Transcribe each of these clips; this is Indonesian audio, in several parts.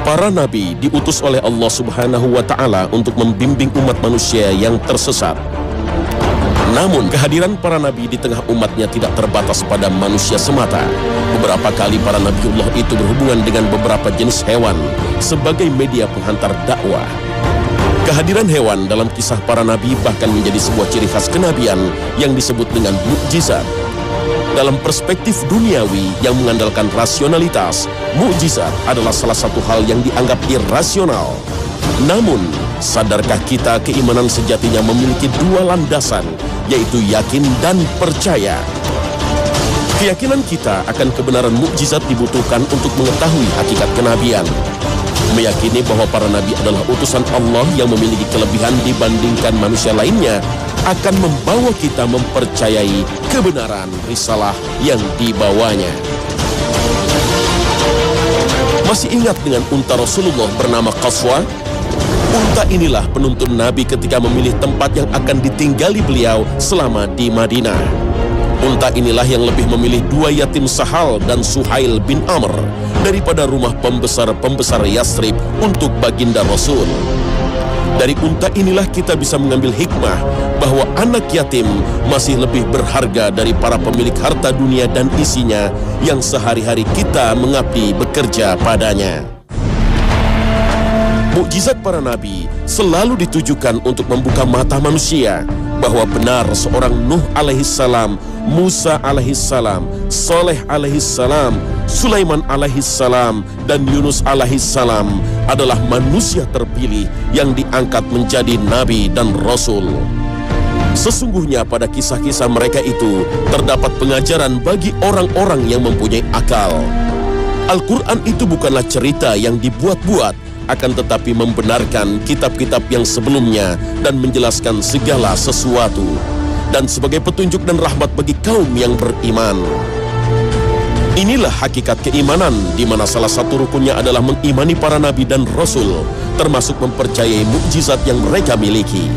Para nabi diutus oleh Allah Subhanahu wa Ta'ala untuk membimbing umat manusia yang tersesat. Namun kehadiran para nabi di tengah umatnya tidak terbatas pada manusia semata. Beberapa kali para nabiullah itu berhubungan dengan beberapa jenis hewan sebagai media penghantar dakwah. Kehadiran hewan dalam kisah para nabi bahkan menjadi sebuah ciri khas kenabian yang disebut dengan mukjizat. Dalam perspektif duniawi yang mengandalkan rasionalitas, mukjizat adalah salah satu hal yang dianggap irasional. Namun, sadarkah kita keimanan sejatinya memiliki dua landasan, yaitu yakin dan percaya? Keyakinan kita akan kebenaran mukjizat dibutuhkan untuk mengetahui hakikat kenabian. Meyakini bahwa para nabi adalah utusan Allah yang memiliki kelebihan dibandingkan manusia lainnya akan membawa kita mempercayai kebenaran risalah yang dibawanya. Masih ingat dengan unta Rasulullah bernama Qaswa? Unta inilah penuntun Nabi ketika memilih tempat yang akan ditinggali beliau selama di Madinah. Unta inilah yang lebih memilih dua yatim Sahal dan Suhail bin Amr daripada rumah pembesar-pembesar Yasrib untuk baginda Rasul. Dari unta inilah kita bisa mengambil hikmah bahwa anak yatim masih lebih berharga dari para pemilik harta dunia dan isinya yang sehari-hari kita mengabdi bekerja padanya. Mukjizat para nabi selalu ditujukan untuk membuka mata manusia bahwa benar seorang Nuh alaihissalam, Musa alaihissalam, Saleh alaihissalam, Sulaiman alaihissalam, dan Yunus alaihissalam adalah manusia terpilih yang diangkat menjadi nabi dan rasul. Sesungguhnya pada kisah-kisah mereka itu terdapat pengajaran bagi orang-orang yang mempunyai akal. Al-Quran itu bukanlah cerita yang dibuat-buat, akan tetapi membenarkan kitab-kitab yang sebelumnya dan menjelaskan segala sesuatu, dan sebagai petunjuk dan rahmat bagi kaum yang beriman. Inilah hakikat keimanan, di mana salah satu rukunnya adalah mengimani para nabi dan rasul, termasuk mempercayai mukjizat yang mereka miliki.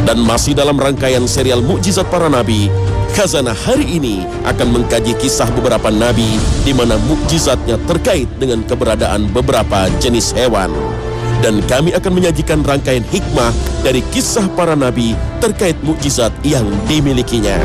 Dan masih dalam rangkaian serial mukjizat para nabi, Khazanah hari ini akan mengkaji kisah beberapa nabi di mana mukjizatnya terkait dengan keberadaan beberapa jenis hewan. Dan kami akan menyajikan rangkaian hikmah dari kisah para nabi terkait mukjizat yang dimilikinya.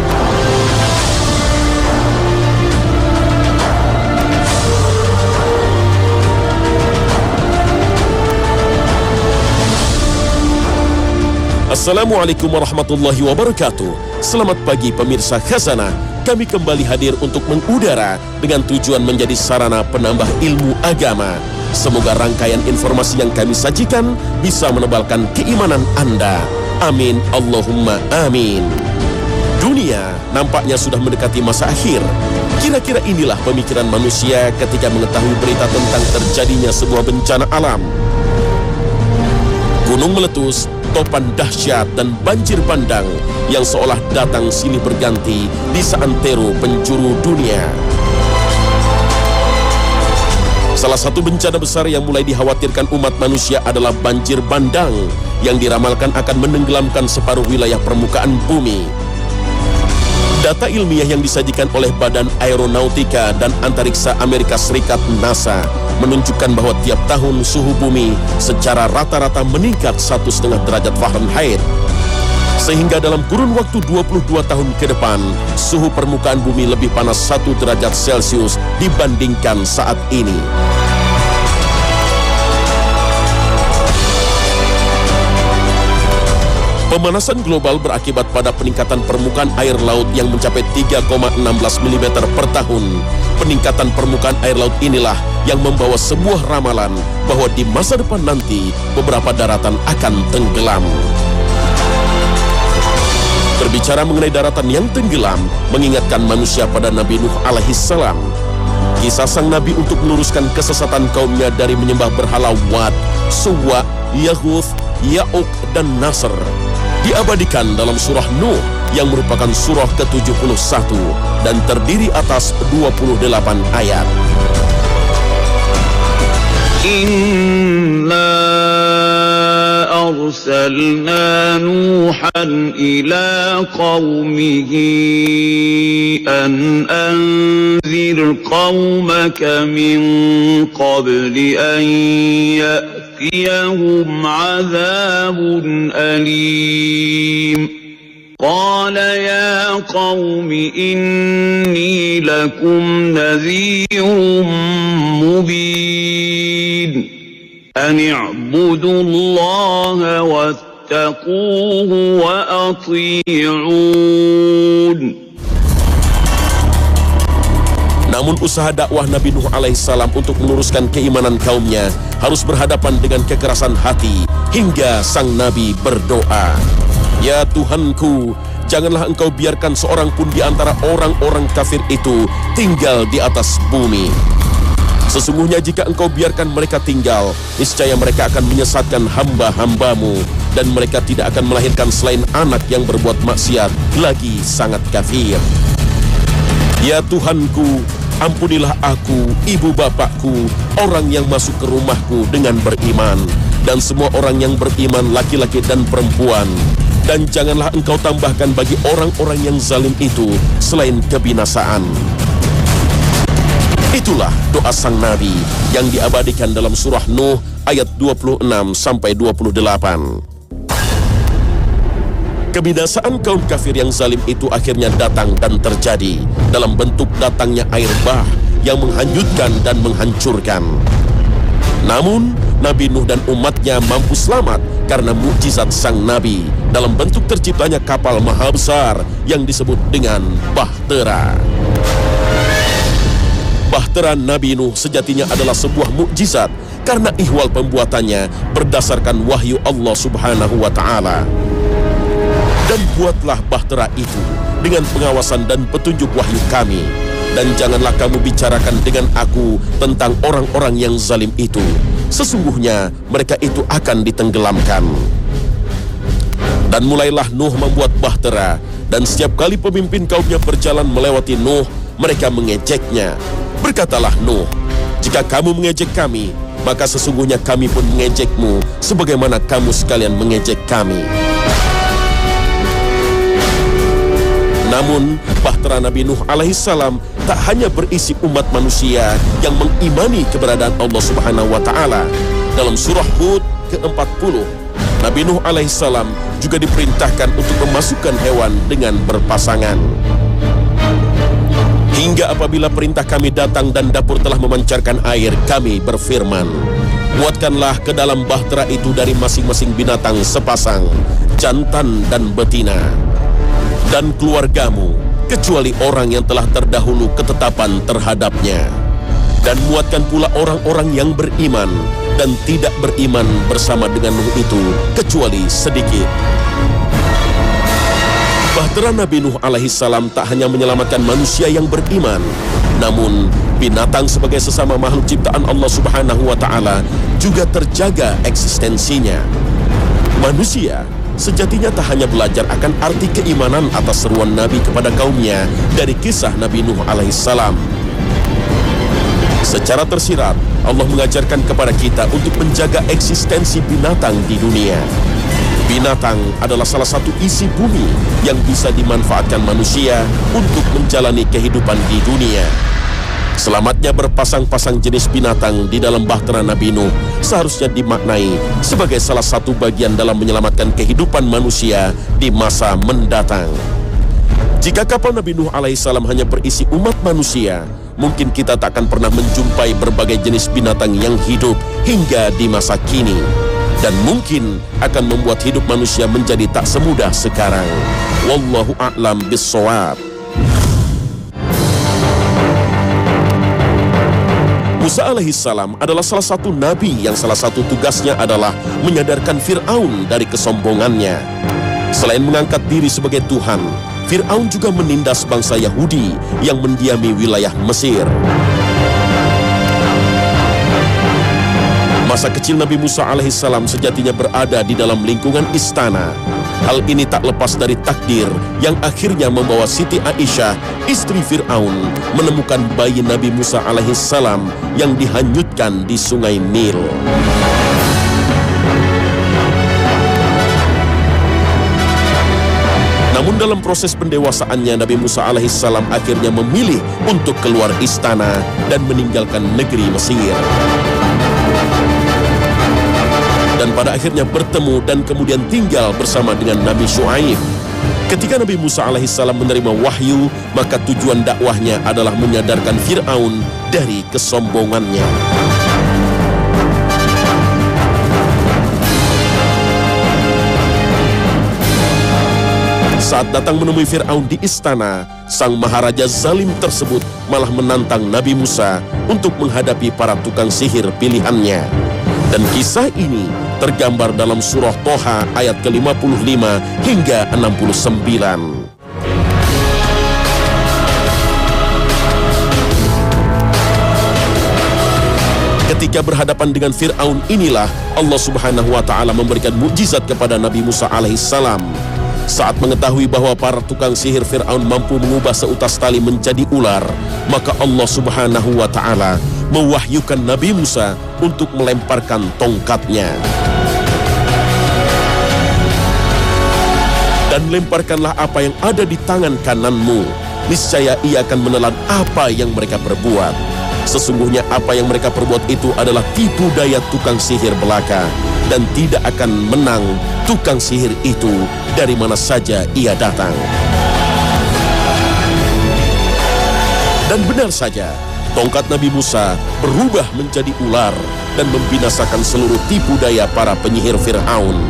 Assalamualaikum warahmatullahi wabarakatuh. Selamat pagi pemirsa Khazanah. Kami kembali hadir untuk mengudara dengan tujuan menjadi sarana penambah ilmu agama. Semoga rangkaian informasi yang kami sajikan bisa menebalkan keimanan Anda. Amin Allahumma amin. Dunia nampaknya sudah mendekati masa akhir. Kira-kira inilah pemikiran manusia ketika mengetahui berita tentang terjadinya sebuah bencana alam. Gunung meletus, topan dahsyat, dan banjir bandang yang seolah datang silih berganti di seantero penjuru dunia. Salah satu bencana besar yang mulai dikhawatirkan umat manusia adalah banjir bandang yang diramalkan akan menenggelamkan separuh wilayah permukaan bumi. Data ilmiah yang disajikan oleh Badan Aeronautika dan Antariksa Amerika Serikat NASA menunjukkan bahwa tiap tahun suhu bumi secara rata-rata meningkat 1,5 derajat Fahrenheit. Sehingga dalam kurun waktu 22 tahun ke depan, suhu permukaan bumi lebih panas 1 derajat Celcius dibandingkan saat ini. Pemanasan global berakibat pada peningkatan permukaan air laut yang mencapai 3,16 mm per tahun. Peningkatan permukaan air laut inilah yang membawa sebuah ramalan bahwa di masa depan nanti beberapa daratan akan tenggelam. Berbicara mengenai daratan yang tenggelam, mengingatkan manusia pada Nabi Nuh alaihissalam. Kisah sang Nabi untuk meluruskan kesesatan kaumnya dari menyembah berhala Wad, Suwa, Yahuth, Ya'uq, dan Nasr diabadikan dalam surah Nuh yang merupakan surah ke-71 dan terdiri atas 28 ayat. Inna أرسلنا نوحا إلى قومه أن أنذر قومك من قبل أن يأتيهم عذاب أليم قال يا قوم إني لكم نذير مبين أن اعبدوا الله واتقوه وأطيعون. Namun usaha dakwah Nabi Nuh alaihissalam untuk meluruskan keimanan kaumnya harus berhadapan dengan kekerasan hati hingga sang Nabi berdoa, "Ya Tuhanku, janganlah engkau biarkan seorang pun di antara orang-orang kafir itu tinggal di atas bumi. Sesungguhnya jika engkau biarkan mereka tinggal, niscaya mereka akan menyesatkan hamba-hambamu, dan mereka tidak akan melahirkan selain anak yang berbuat maksiat lagi sangat kafir. Ya Tuhanku, ampunilah aku, ibu bapakku, orang yang masuk ke rumahku dengan beriman, dan semua orang yang beriman laki-laki dan perempuan. Dan janganlah engkau tambahkan bagi orang-orang yang zalim itu selain kebinasaan." Itulah doa sang Nabi yang diabadikan dalam surah Nuh ayat 26-28. Kebinasaan kaum kafir yang zalim itu akhirnya datang dan terjadi dalam bentuk datangnya air bah yang menghanyutkan dan menghancurkan. Namun, Nabi Nuh dan umatnya mampu selamat karena mukjizat sang Nabi dalam bentuk terciptanya kapal maha besar yang disebut dengan bahtera. Bahtera Nabi Nuh sejatinya adalah sebuah mukjizat karena ihwal pembuatannya berdasarkan wahyu Allah Subhanahu wa Ta'ala. Dan buatlah bahtera itu dengan pengawasan dan petunjuk wahyu kami, dan janganlah kamu bicarakan dengan aku tentang orang-orang yang zalim itu. Sesungguhnya mereka itu akan ditenggelamkan. Dan mulailah Nuh membuat bahtera, dan setiap kali pemimpin kaumnya berjalan melewati Nuh, mereka mengejeknya. Berkatalah Nuh, "Jika kamu mengejek kami, maka sesungguhnya kami pun mengejekmu, sebagaimana kamu sekalian mengejek kami." Namun, bahtera Nabi Nuh alaihissalam tak hanya berisi umat manusia yang mengimani keberadaan Allah Subhanahu wa Ta'ala. Dalam surah Hud ke-40, Nabi Nuh alaihissalam juga diperintahkan untuk memasukkan hewan dengan berpasangan. Hingga apabila perintah kami datang dan dapur telah memancarkan air, kami berfirman, "Buatkanlah ke dalam bahtera itu dari masing-masing binatang sepasang, jantan dan betina, dan keluargamu, kecuali orang yang telah terdahulu ketetapan terhadapnya. Dan muatkan pula orang-orang yang beriman dan tidak beriman bersama dengan Nuh itu, kecuali sedikit." Bahtera Nabi Nuh alaihissalam tak hanya menyelamatkan manusia yang beriman, namun binatang sebagai sesama makhluk ciptaan Allah Subhanahu wa Ta'ala juga terjaga eksistensinya. Manusia sejatinya tak hanya belajar akan arti keimanan atas seruan Nabi kepada kaumnya dari kisah Nabi Nuh alaihissalam. Secara tersirat, Allah mengajarkan kepada kita untuk menjaga eksistensi binatang di dunia. Binatang adalah salah satu isi bumi yang bisa dimanfaatkan manusia untuk menjalani kehidupan di dunia. Selamatnya berpasang-pasang jenis binatang di dalam bahtera Nabi Nuh seharusnya dimaknai sebagai salah satu bagian dalam menyelamatkan kehidupan manusia di masa mendatang. Jika kapal Nabi Nuh alaihissalam hanya berisi umat manusia, mungkin kita tak akan pernah menjumpai berbagai jenis binatang yang hidup hingga di masa kini, dan mungkin akan membuat hidup manusia menjadi tak semudah sekarang. Wallahu a'lam bis-shawab. Musa alaihissalam adalah salah satu nabi yang salah satu tugasnya adalah menyadarkan Fir'aun dari kesombongannya. Selain mengangkat diri sebagai Tuhan, Fir'aun juga menindas bangsa Yahudi yang mendiami wilayah Mesir. Masa kecil Nabi Musa alaihissalam sejatinya berada di dalam lingkungan istana. Hal ini tak lepas dari takdir yang akhirnya membawa Siti Aisyah, istri Fir'aun, menemukan bayi Nabi Musa alaihissalam yang dihanyutkan di sungai Nil. dalam proses pendewasaannya, Nabi Musa alaihissalam akhirnya memilih untuk keluar istana dan meninggalkan negeri Mesir. Dan pada akhirnya bertemu dan kemudian tinggal bersama dengan Nabi Syuaib. Ketika Nabi Musa alaihissalam menerima wahyu, maka tujuan dakwahnya adalah menyadarkan Fir'aun dari kesombongannya. Saat datang menemui Fir'aun di istana, sang maharaja zalim tersebut malah menantang Nabi Musa untuk menghadapi para tukang sihir pilihannya. Dan kisah ini tergambar dalam surah Toha ayat ke-55 hingga 69. Ketika berhadapan dengan Fir'aun inilah Allah Subhanahu wa Ta'ala memberikan mukjizat kepada Nabi Musa alaihissalam. Saat mengetahui bahwa para tukang sihir Fir'aun mampu mengubah seutas tali menjadi ular, maka Allah Subhanahu wa Ta'ala mewahyukan Nabi Musa untuk melemparkan tongkatnya. Dan lemparkanlah apa yang ada di tangan kananmu, niscaya ia akan menelan apa yang mereka perbuat. Sesungguhnya apa yang mereka perbuat itu adalah tipu daya tukang sihir belaka, dan tidak akan menang tukang sihir itu dari mana saja ia datang. Dan benar saja, tongkat Nabi Musa berubah menjadi ular dan membinasakan seluruh tipu daya para penyihir Fir'aun.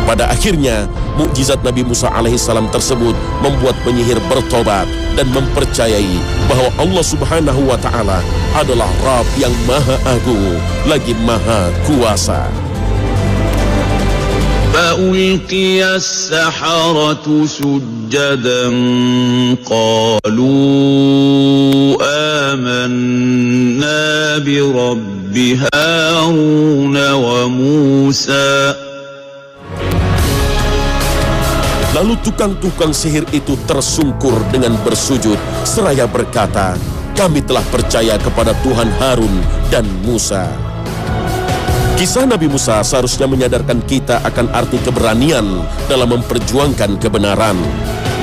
Pada akhirnya, mukjizat Nabi Musa alaihissalam tersebut membuat penyihir bertobat dan mempercayai bahwa Allah Subhanahu wa Ta'ala adalah Rabb yang Maha Agung lagi Maha Kuasa. فألقي السحرة سجدا قالوا آمنا برب هارون وموسى. Lalu tukang-tukang sihir itu tersungkur dengan bersujud seraya berkata, kami telah percaya kepada Tuhan Harun dan Musa. Kisah Nabi Musa seharusnya menyadarkan kita akan arti keberanian dalam memperjuangkan kebenaran.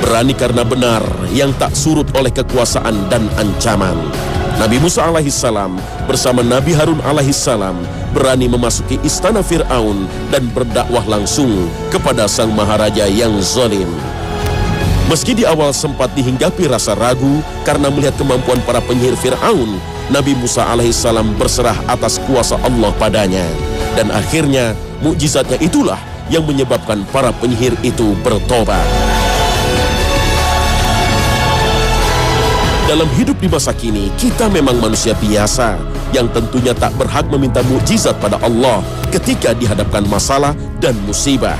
Berani karena benar yang tak surut oleh kekuasaan dan ancaman. Nabi Musa alaihissalam bersama Nabi Harun alaihissalam berani memasuki istana Fir'aun dan berdakwah langsung kepada sang maharaja yang zalim. Meski di awal sempat dihinggapi rasa ragu karena melihat kemampuan para penyihir Fir'aun, Nabi Musa alaihissalam berserah atas kuasa Allah padanya. Dan akhirnya mukjizatnya itulah yang menyebabkan para penyihir itu bertobat. Dalam hidup di masa kini, kita memang manusia biasa yang tentunya tak berhak meminta mukjizat pada Allah ketika dihadapkan masalah dan musibah.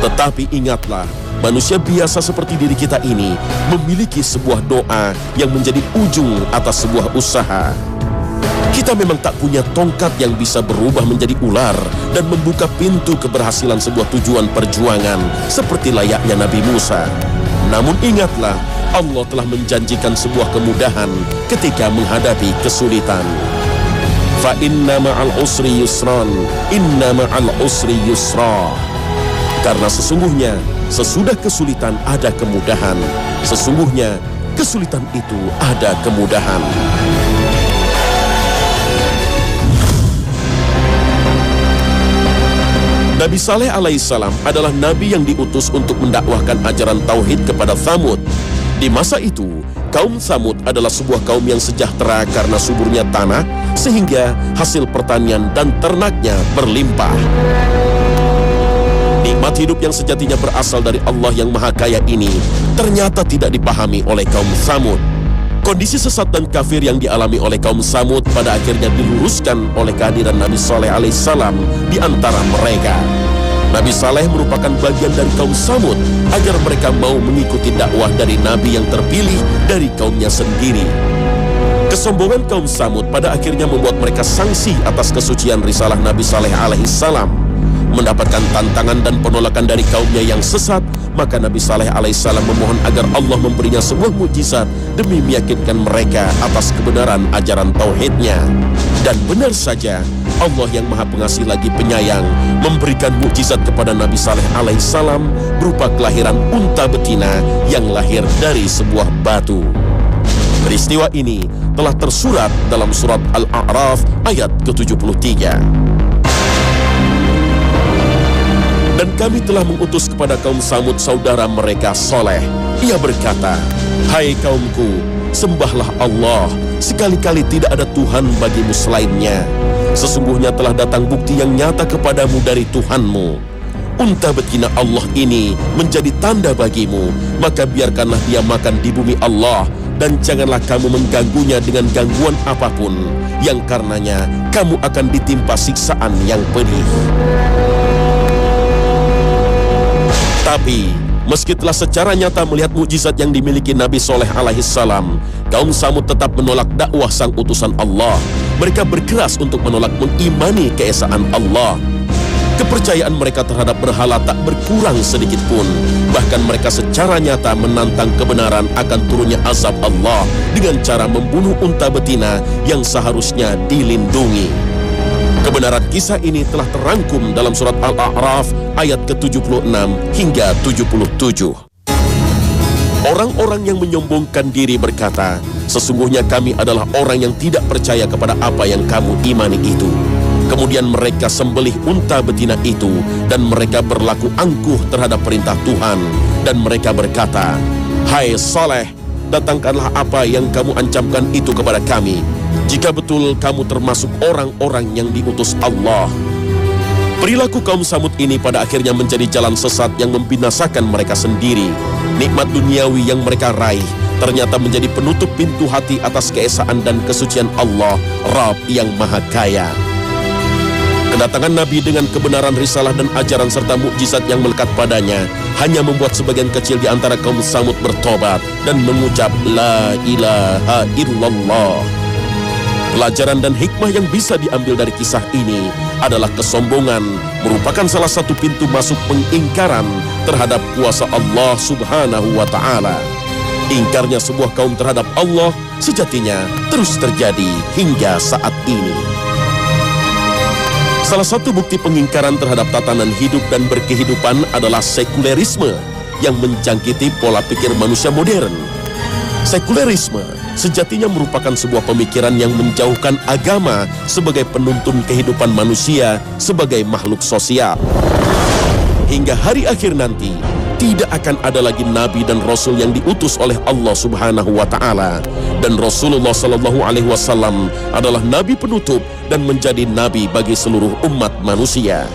Tetapi ingatlah, manusia biasa seperti diri kita ini memiliki sebuah doa yang menjadi ujung atas sebuah usaha. Kita memang tak punya tongkat yang bisa berubah menjadi ular dan membuka pintu keberhasilan sebuah tujuan perjuangan seperti layaknya Nabi Musa. Namun ingatlah, Allah telah menjanjikan sebuah kemudahan ketika menghadapi kesulitan. Fa inna ma'al usri yusran, inna ma'al usri yusra. Karena sesungguhnya sesudah kesulitan ada kemudahan. Sesungguhnya kesulitan itu ada kemudahan. Nabi Saleh alaihissalam adalah nabi yang diutus untuk mendakwahkan ajaran tauhid kepada Tsamud. Di masa itu, kaum Tsamud adalah sebuah kaum yang sejahtera karena suburnya tanah, sehingga hasil pertanian dan ternaknya berlimpah. Nikmat hidup yang sejatinya berasal dari Allah yang Maha Kaya ini ternyata tidak dipahami oleh kaum Tsamud. Kondisi sesat dan kafir yang dialami oleh kaum Tsamud pada akhirnya diluruskan oleh kehadiran Nabi Saleh alaihissalam di antara mereka. Nabi Saleh merupakan bagian dari kaum Tsamud agar mereka mau mengikuti dakwah dari Nabi yang terpilih dari kaumnya sendiri. Kesombongan kaum Tsamud pada akhirnya membuat mereka sangsi atas kesucian risalah Nabi Saleh alaihissalam. mendapatkan tantangan dan penolakan dari kaumnya yang sesat, maka Nabi Saleh alaihissalam memohon agar Allah memberinya sebuah mukjizat demi meyakinkan mereka atas kebenaran ajaran tauhidnya. Dan benar saja, Allah yang Maha Pengasih lagi penyayang memberikan mukjizat kepada Nabi Saleh alaihissalam berupa kelahiran unta betina yang lahir dari sebuah batu. Peristiwa ini telah tersurat dalam surat Al-A'raf ayat ke-73. Dan kami telah mengutus kepada kaum Samud saudara mereka Soleh. Ia berkata, "Hai kaumku, sembahlah Allah, sekali-kali tidak ada Tuhan bagimu selainnya. Sesungguhnya telah datang bukti yang nyata kepadamu dari Tuhanmu. Unta betina Allah ini menjadi tanda bagimu, maka biarkanlah dia makan di bumi Allah, dan janganlah kamu mengganggunya dengan gangguan apapun, yang karenanya kamu akan ditimpa siksaan yang pedih." Tapi meski telah secara nyata melihat mukjizat yang dimiliki Nabi Soleh alaihissalam, kaum Samud tetap menolak dakwah sang utusan Allah. Mereka berkeras untuk menolak mengimani keesaan Allah. Kepercayaan mereka terhadap berhala tak berkurang sedikit pun. Bahkan mereka secara nyata menantang kebenaran akan turunnya azab Allah dengan cara membunuh unta betina yang seharusnya dilindungi. Kebenaran kisah ini telah terangkum dalam surat Al-A'raf ayat ke-76 hingga 77. Orang-orang yang menyombongkan diri berkata, "Sesungguhnya kami adalah orang yang tidak percaya kepada apa yang kamu imani itu." Kemudian mereka sembelih unta betina itu, dan mereka berlaku angkuh terhadap perintah Tuhan. Dan mereka berkata, "Hai Saleh, datangkanlah apa yang kamu ancamkan itu kepada kami, jika betul kamu termasuk orang-orang yang diutus Allah." Perilaku kaum Samud ini pada akhirnya menjadi jalan sesat yang membinasakan mereka sendiri. Nikmat duniawi yang mereka raih ternyata menjadi penutup pintu hati atas keesaan dan kesucian Allah, Rabb yang Maha Kaya. Kedatangan Nabi dengan kebenaran risalah dan ajaran serta mukjizat yang melekat padanya hanya membuat sebagian kecil di antara kaum Samud bertobat dan mengucap La ilaha illallah. Pelajaran dan hikmah yang bisa diambil dari kisah ini adalah kesombongan merupakan salah satu pintu masuk pengingkaran terhadap kuasa Allah Subhanahu wa Ta'ala. Ingkarnya sebuah kaum terhadap Allah sejatinya terus terjadi hingga saat ini. Salah satu bukti pengingkaran terhadap tatanan hidup dan berkehidupan adalah sekulerisme yang menjangkiti pola pikir manusia modern. Sekulerisme sejatinya merupakan sebuah pemikiran yang menjauhkan agama sebagai penuntun kehidupan manusia sebagai makhluk sosial. Hingga hari akhir nanti, tidak akan ada lagi nabi dan rasul yang diutus oleh Allah Subhanahu wa Ta'ala, dan Rasulullah sallallahu alaihi wasallam adalah nabi penutup dan menjadi nabi bagi seluruh umat manusia.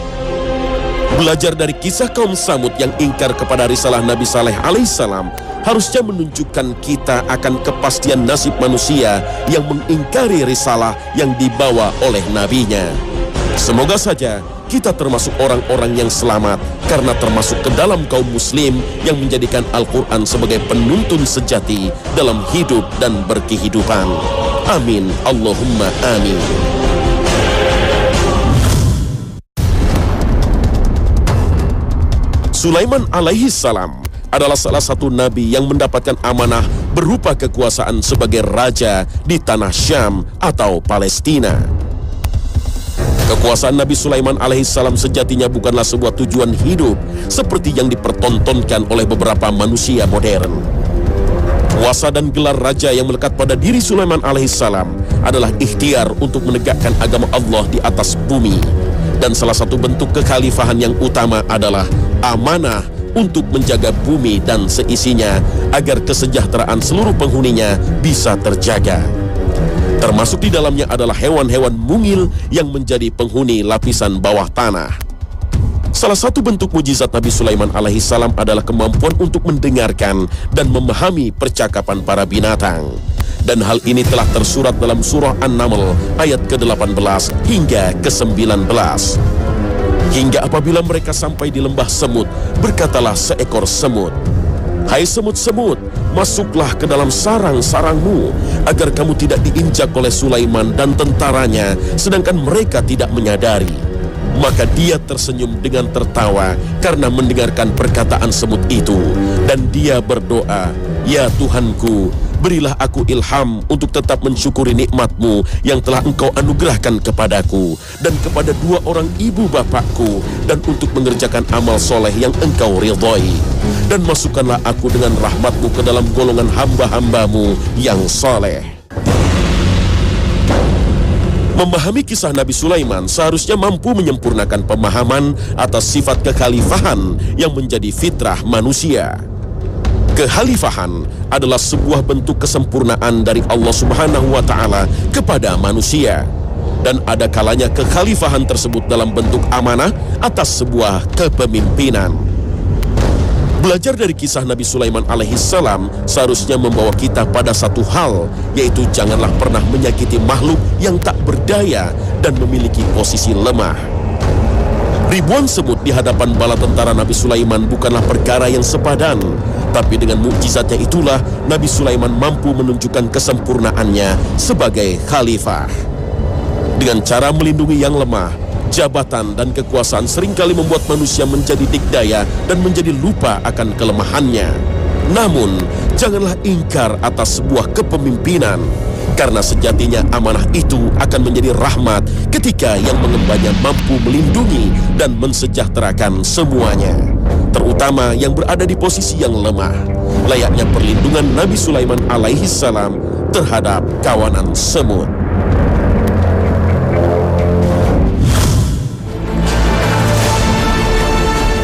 Belajar dari kisah kaum Samud yang ingkar kepada risalah Nabi Saleh alaihissalam harusnya menunjukkan kita akan kepastian nasib manusia yang mengingkari risalah yang dibawa oleh nabinya. Semoga saja kita termasuk orang-orang yang selamat karena termasuk ke dalam kaum muslim yang menjadikan Al-Quran sebagai penuntun sejati dalam hidup dan berkehidupan. Amin. Allahumma amin. Sulaiman alaihi salam adalah salah satu nabi yang mendapatkan amanah berupa kekuasaan sebagai raja di tanah Syam atau Palestina. Kekuasaan Nabi Sulaiman alaihissalam sejatinya bukanlah sebuah tujuan hidup seperti yang dipertontonkan oleh beberapa manusia modern. Kuasa dan gelar raja yang melekat pada diri Sulaiman alaihissalam adalah ikhtiar untuk menegakkan agama Allah di atas bumi. Dan salah satu bentuk kekhalifahan yang utama adalah amanah untuk menjaga bumi dan seisinya agar kesejahteraan seluruh penghuninya bisa terjaga. Termasuk di dalamnya adalah hewan-hewan mungil yang menjadi penghuni lapisan bawah tanah. Salah satu bentuk mujizat Nabi Sulaiman alaihissalam adalah kemampuan untuk mendengarkan dan memahami percakapan para binatang. Dan hal ini telah tersurat dalam surah An-Naml ayat ke-18 hingga ke-19. Hingga apabila mereka sampai di lembah semut, berkatalah seekor semut, "Hai semut-semut, masuklah ke dalam sarang-sarangmu, agar kamu tidak diinjak oleh Sulaiman dan tentaranya, sedangkan mereka tidak menyadari." Maka dia tersenyum dengan tertawa karena mendengarkan perkataan semut itu. Dan dia berdoa, "Ya Tuhanku, berilah aku ilham untuk tetap mensyukuri nikmat-Mu yang telah Engkau anugerahkan kepadaku dan kepada dua orang ibu bapakku, dan untuk mengerjakan amal soleh yang Engkau ridhoi. Dan masukkanlah aku dengan rahmat-Mu ke dalam golongan hamba-hamba-Mu yang soleh." Memahami kisah Nabi Sulaiman seharusnya mampu menyempurnakan pemahaman atas sifat kekhalifahan yang menjadi fitrah manusia. Kekhalifahan adalah sebuah bentuk kesempurnaan dari Allah Subhanahu wa Ta'ala kepada manusia, dan ada kalanya kekhalifahan tersebut dalam bentuk amanah atas sebuah kepemimpinan. Belajar dari kisah Nabi Sulaiman alaihissalam seharusnya membawa kita pada satu hal, yaitu janganlah pernah menyakiti makhluk yang tak berdaya dan memiliki posisi lemah. Ribuan semut di hadapan bala tentara Nabi Sulaiman bukanlah perkara yang sepadan, tapi dengan mukjizatnya itulah Nabi Sulaiman mampu menunjukkan kesempurnaannya sebagai khalifah. Dengan cara melindungi yang lemah, jabatan dan kekuasaan seringkali membuat manusia menjadi dikdaya dan menjadi lupa akan kelemahannya. Namun, janganlah ingkar atas sebuah kepemimpinan, karena sejatinya amanah itu akan menjadi rahmat ketika yang mengembannya mampu melindungi dan mensejahterakan semuanya, terutama yang berada di posisi yang lemah, layaknya perlindungan Nabi Sulaiman alaihissalam terhadap kawanan semut.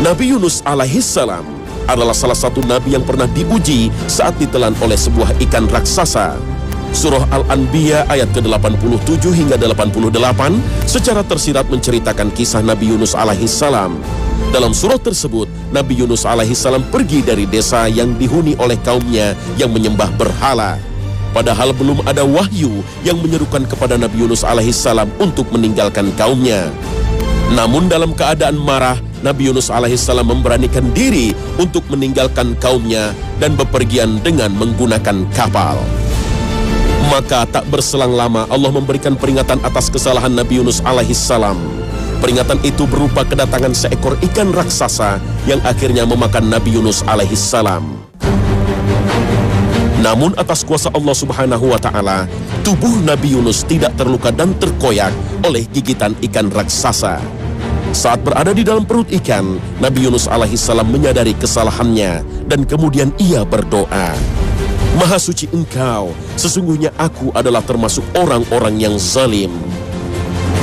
Nabi Yunus alaihissalam adalah salah satu nabi yang pernah diuji saat ditelan oleh sebuah ikan raksasa. Surah Al-Anbiya ayat ke-87 hingga 88 secara tersirat menceritakan kisah Nabi Yunus alaihissalam. Dalam surah tersebut, Nabi Yunus alaihissalam pergi dari desa yang dihuni oleh kaumnya yang menyembah berhala. Padahal belum ada wahyu yang menyerukan kepada Nabi Yunus alaihissalam untuk meninggalkan kaumnya. Namun dalam keadaan marah, Nabi Yunus alaihissalam memberanikan diri untuk meninggalkan kaumnya dan bepergian dengan menggunakan kapal. Maka tak berselang lama Allah memberikan peringatan atas kesalahan Nabi Yunus alaihissalam. Peringatan itu berupa kedatangan seekor ikan raksasa yang akhirnya memakan Nabi Yunus alaihissalam. Namun atas kuasa Allah Subhanahu wa Ta'ala, tubuh Nabi Yunus tidak terluka dan terkoyak oleh gigitan ikan raksasa. Saat berada di dalam perut ikan, Nabi Yunus alaihissalam menyadari kesalahannya dan kemudian ia berdoa, "Maha suci Engkau, sesungguhnya aku adalah termasuk orang-orang yang zalim."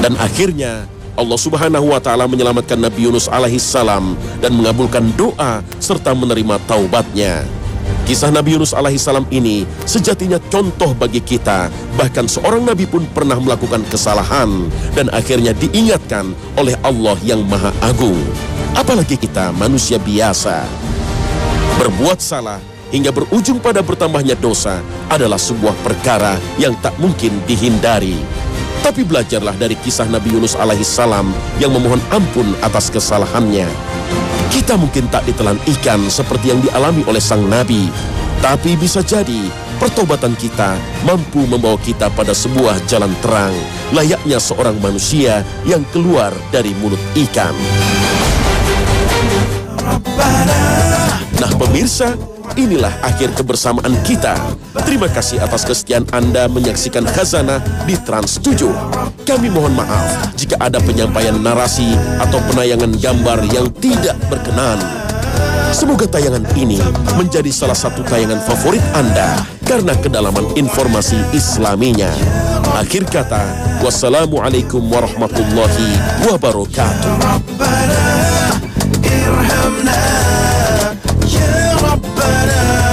Dan akhirnya Allah Subhanahu wa Ta'ala menyelamatkan Nabi Yunus alaihissalam dan mengabulkan doa serta menerima taubatnya. Kisah Nabi Yunus alaihissalam ini sejatinya contoh bagi kita. Bahkan seorang nabi pun pernah melakukan kesalahan dan akhirnya diingatkan oleh Allah yang Maha Agung. Apalagi kita manusia biasa. Berbuat salah hingga berujung pada bertambahnya dosa adalah sebuah perkara yang tak mungkin dihindari. Tapi belajarlah dari kisah Nabi Yunus alaihissalam yang memohon ampun atas kesalahannya. Kita mungkin tak ditelan ikan seperti yang dialami oleh sang nabi, tapi bisa jadi pertobatan kita mampu membawa kita pada sebuah jalan terang, layaknya seorang manusia yang keluar dari mulut ikan. Nah pemirsa, inilah akhir kebersamaan kita. Terima kasih atas kesetiaan Anda menyaksikan Khazanah di Trans 7. Kami mohon maaf jika ada penyampaian narasi atau penayangan gambar yang tidak berkenan. Semoga tayangan ini menjadi salah satu tayangan favorit Anda karena kedalaman informasi Islaminya. Akhir kata, wassalamualaikum warahmatullahi wabarakatuh. Rabbana irhamna ya Rabbana.